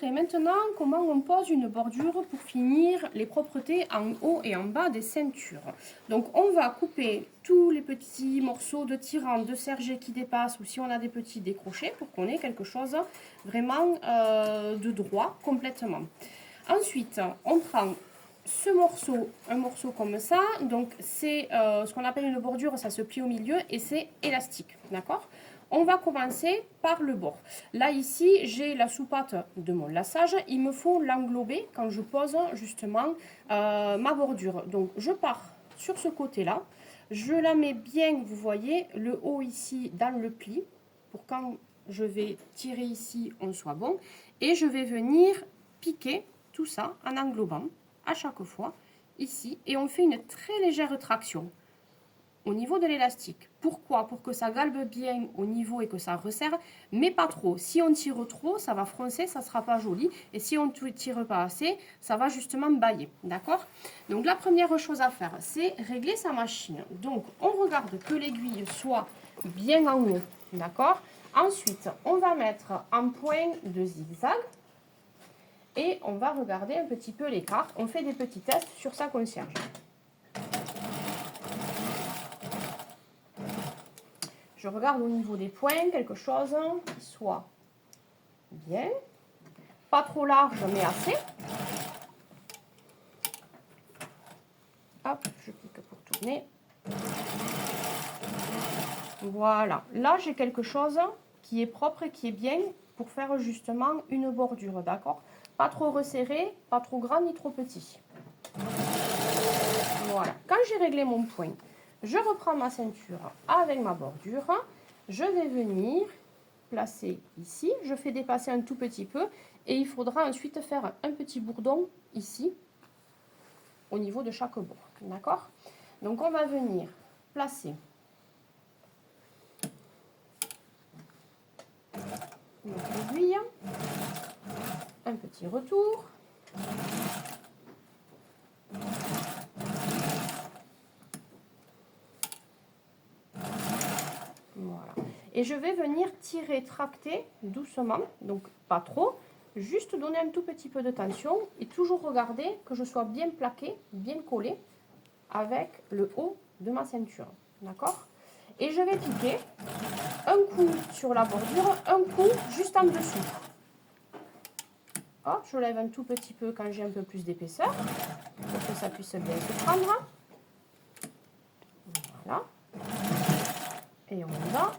Et maintenant, comment on pose une bordure pour finir les propretés en haut et en bas des ceintures. Donc on va couper tous les petits morceaux de tirant, de serger qui dépassent, ou si on a des petits décrochés, pour qu'on ait quelque chose vraiment de droit complètement. Ensuite, on prend ce morceau, un morceau comme ça, donc c'est ce qu'on appelle une bordure, ça se plie au milieu et c'est élastique, d'accord? On va commencer par le bord. Là, ici, j'ai la soupate de mon laçage. Il me faut l'englober quand je pose justement ma bordure. Donc, je pars sur ce côté-là. Je la mets bien, vous voyez, le haut ici dans le pli, pour quand je vais tirer ici, on soit bon. Et je vais venir piquer tout ça en englobant à chaque fois ici. Et on fait une très légère traction au niveau de l'élastique. Pourquoi? Pour que ça galbe bien au niveau et que ça resserre, mais pas trop. Si on tire trop, ça va froncer, ça ne sera pas joli. Et si on ne tire pas assez, ça va justement bailler. D'accord? Donc la première chose à faire, c'est régler sa machine. Donc on regarde que l'aiguille soit bien en haut. D'accord? Ensuite, on va mettre un point de zigzag. Et on va regarder un petit peu l'écart. On fait des petits tests sur sa concierge. Je regarde au niveau des points quelque chose qui soit bien. Pas trop large, mais assez. Hop, je clique pour tourner. Voilà. Là, j'ai quelque chose qui est propre et qui est bien pour faire justement une bordure, d'accord? Pas trop resserré, pas trop grand ni trop petit. Voilà. Quand j'ai réglé mon point, je reprends ma ceinture avec ma bordure. Je vais venir placer ici. Je fais dépasser un tout petit peu et il faudra ensuite faire un petit bourdon ici au niveau de chaque bord. D'accord? Donc on va venir placer notre aiguille, un petit retour. Voilà. Et je vais venir tirer, tracter doucement, donc pas trop, juste donner un tout petit peu de tension et toujours regarder que je sois bien plaqué, bien collé avec le haut de ma ceinture. D'accord? Et je vais piquer un coup sur la bordure, un coup juste en dessous. Hop, je lève un tout petit peu quand j'ai un peu plus d'épaisseur pour que ça puisse bien se prendre. Voilà. Et on y va.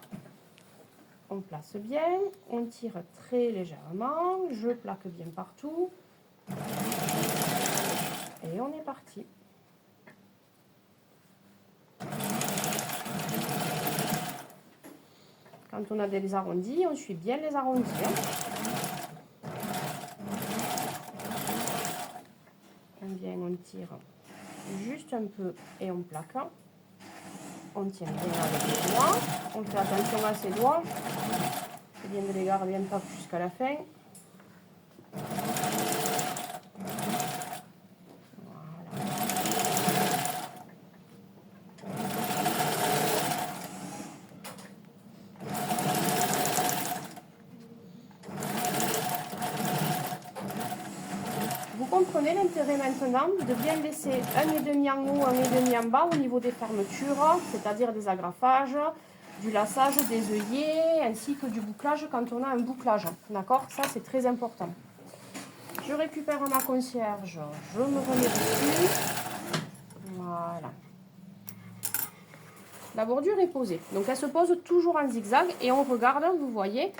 On place bien, on tire très légèrement, je plaque bien partout. Et on est parti. Quand on a des arrondis, on suit bien les arrondis. Bien, on tire juste un peu et on plaque. On tient bien avec les doigts. On fait attention à ses doigts. C'est bien de les garder bien pas jusqu'à la fin. Vous comprenez l'intérêt maintenant de bien laisser un et demi en haut, un et demi en bas au niveau des fermetures, c'est-à-dire des agrafages, du laçage, des œillets, ainsi que du bouclage quand on a un bouclage. D'accord? Ça, c'est très important. Je récupère ma concierge, je me remets dessus. Voilà. La bordure est posée. Donc, elle se pose toujours en zigzag et on regarde, vous voyez,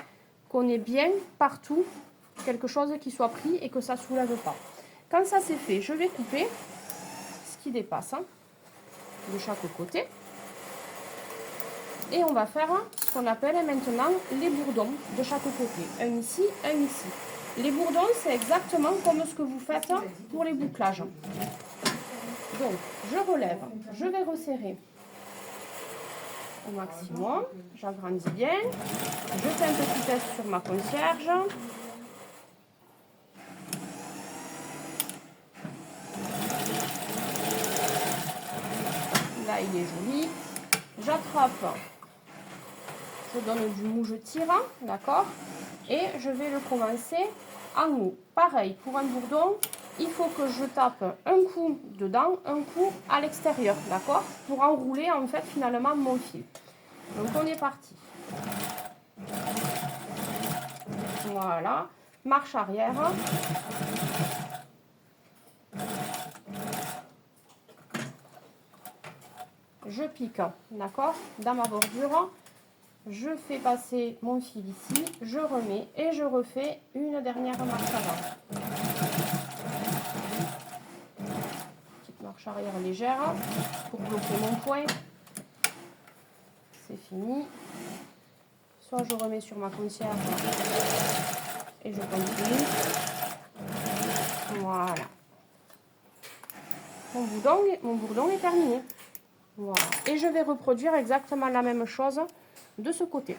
qu'on ait bien partout quelque chose qui soit pris et que ça ne soulève pas. Quand ça c'est fait, je vais couper ce qui dépasse de chaque côté. Et on va faire ce qu'on appelle maintenant les bourdons de chaque côté. Un ici, un ici. Les bourdons, c'est exactement comme ce que vous faites pour les bouclages. Donc, je relève, je vais resserrer au maximum. J'agrandis bien. Je fais un petit test sur ma concierge. Là, il est joli. J'attrape, je donne du mou, je tire, d'accord? Et je vais le commencer en haut. Pareil, pour un bourdon, il faut que je tape un coup dedans, un coup à l'extérieur, d'accord? Pour enrouler en fait finalement mon fil. Donc on est parti. Voilà, marche arrière. Je pique, d'accord, dans ma bordure. Je fais passer mon fil ici, je remets et je refais une dernière marche avant. Petite marche arrière légère pour bloquer mon point. C'est fini. Soit je remets sur ma concierge et je continue. Voilà. Mon bourdon est terminé. Voilà. Et je vais reproduire exactement la même chose de ce côté.